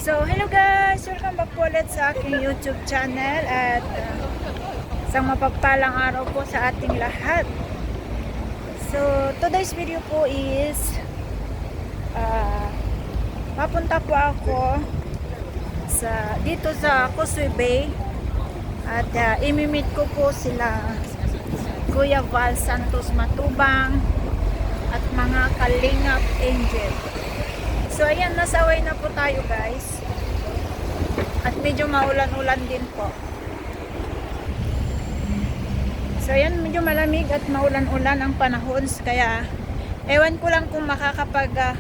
So, hello guys! Welcome back po ulit sa aking YouTube channel at isang mapagpalang araw po sa ating lahat. So, today's video po is papunta po ako dito sa Causeway Bay at imimit ko po sila Kuya Val Santos Matubang at mga Kalingap Angel. So ayan, nasaway na po tayo guys. At medyo maulan-ulan din po. So ayan, medyo malamig at maulan-ulan ang panahon. Kaya ewan ko lang kung makakapag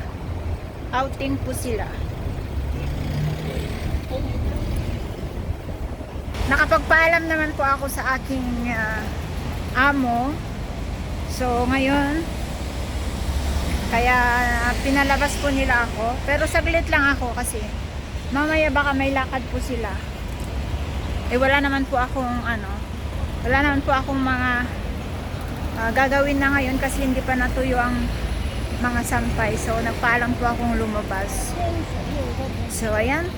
outing po sila. Nakapagpaalam naman po ako sa aking amo. So ngayon, kaya pinalabas po nila ako. Pero saglit lang ako kasi mamaya baka may lakad po sila. Wala naman po akong mga gagawin na ngayon kasi hindi pa natuyo ang mga sampay. So nagpaalam po akong lumabas. So ayan.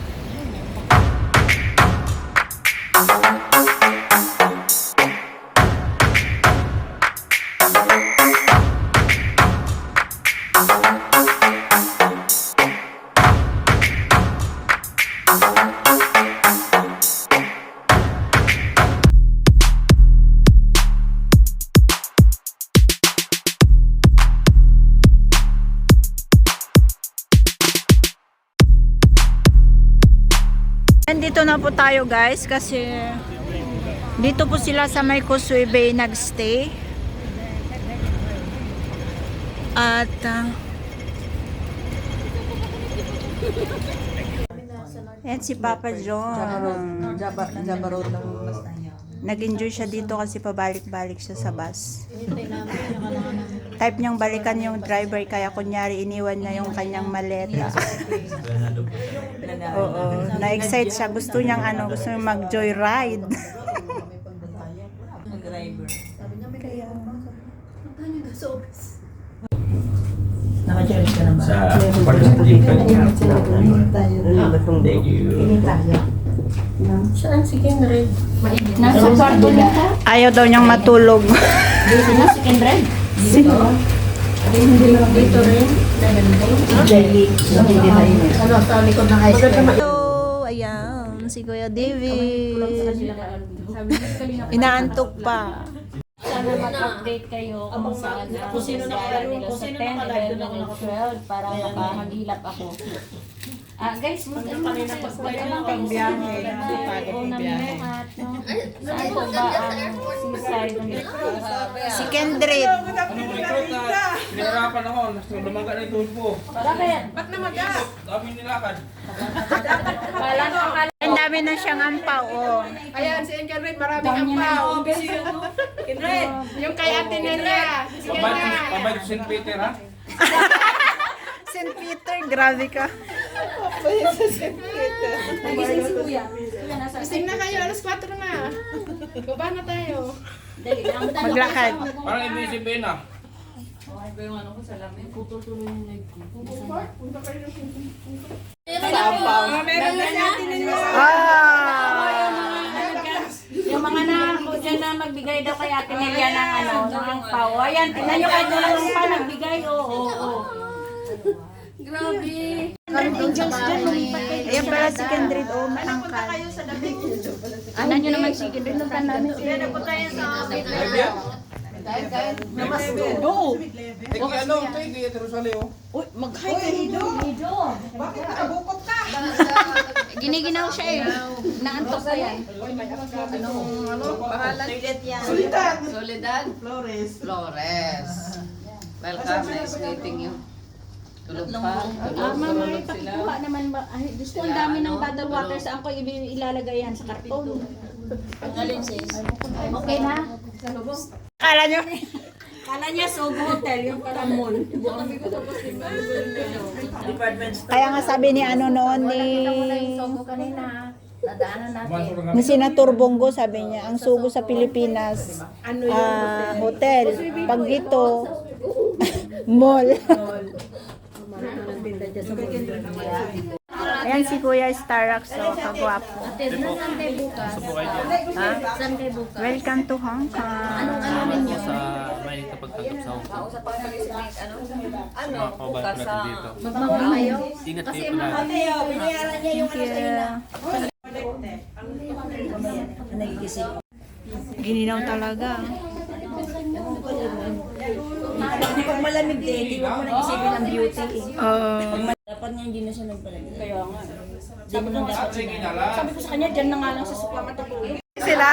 Dito na po tayo guys kasi dito po sila sa may Causeway Bay nagstay. At yan si Papa John. Nag-enjoy siya dito kasi pabalik-balik siya sa bus. Type niyang balikan yung driver kaya kunyari iniwan niya yung kanyang maleta. Oo, na-excite siya. Gusto niyang gusto niyang mag-joyride. Kaya naka-charge ka na ba? Sa pag-jeep ka niya. Thank you. Saan si Kendred? Nasa kwarto niya ka? ayaw daw niyang matulog. Dito na si Kendred? Dito? Dito rin? Ano, sa likod ng ice cream? Hello, ayan, si Kuya David. Inaantok pa. Sana mag-update kayo kung saan ang siyara nila sa 10, 11, and 12 para makahagilap ako. Guys, mag-ano na kayo? Pagbiyahe. Lahat, no? Saan po ba ang seaside? Si Kendred. Anong recruit na pinahirapan ako. Lumaga na yung po. Bakit? Ba't na mag-gas? Dami nilakad. Ang dami na siyang ampaw. Oh. Ayan, si Kendred, maraming ampaw. Kendred, yung kay ate niya. Sige na. Pabay to St. Peter ha? St. Peter, grabe ka. Nagising si Kuya. Gising na kayo, alas 4 na. Baba na tayo. Maglakad. Parang ibig na. Meron na si ate niya. Yung mga nako dyan na magbigay daw kay Ate Nelia ng ng angpaw. Ayan, tingnan nyo kahit walang angpaw nagbigay. Oo. Grabe. Ayan pala si Kendred. Oh, maangkal. Anan nyo naman si Kendred nung namin si Do. Ano? Ito yung Rosalio. Giniginaw siya eh. Naantok pa yan. Soledad Flores. Welcome, nice meeting you. Tulog pa. Mamay, pakikuha naman ba? Ay, Diyos ko, ang dami ng bottle water. Saan ko ilalagay yan? Sa karton? Okay na? Akala nyo? Kala niya Sogo Hotel, yung parang mall. Kaya nga sabi ni noon ni Sogo kanina. Nadaanan natin. ni Senator Bongo, sabi niya, ang sugo sa Pilipinas, hotel. Pag dito, mall. Ayan si Kuya Starrock, so kagwapo. Ate, saan kayo bukas? Ha? Saan kayo bukas? Welcome to Hong Kong. Ano ninyo? Sa may kapagtanggap sa Hong Kong. Ano? Mga kabayan natin dito. Magmamahal kayo? Ingat kayo palagi. Gininaw talaga. Pag malamig din, hindi mo na isipin ang beauty. Dapat nga hindi na siya nagpalagay. Kaya nga. Sabi ko dapat siya. Sabi ko sa kanya, dyan na nga lang sa supa matutulog. Sila.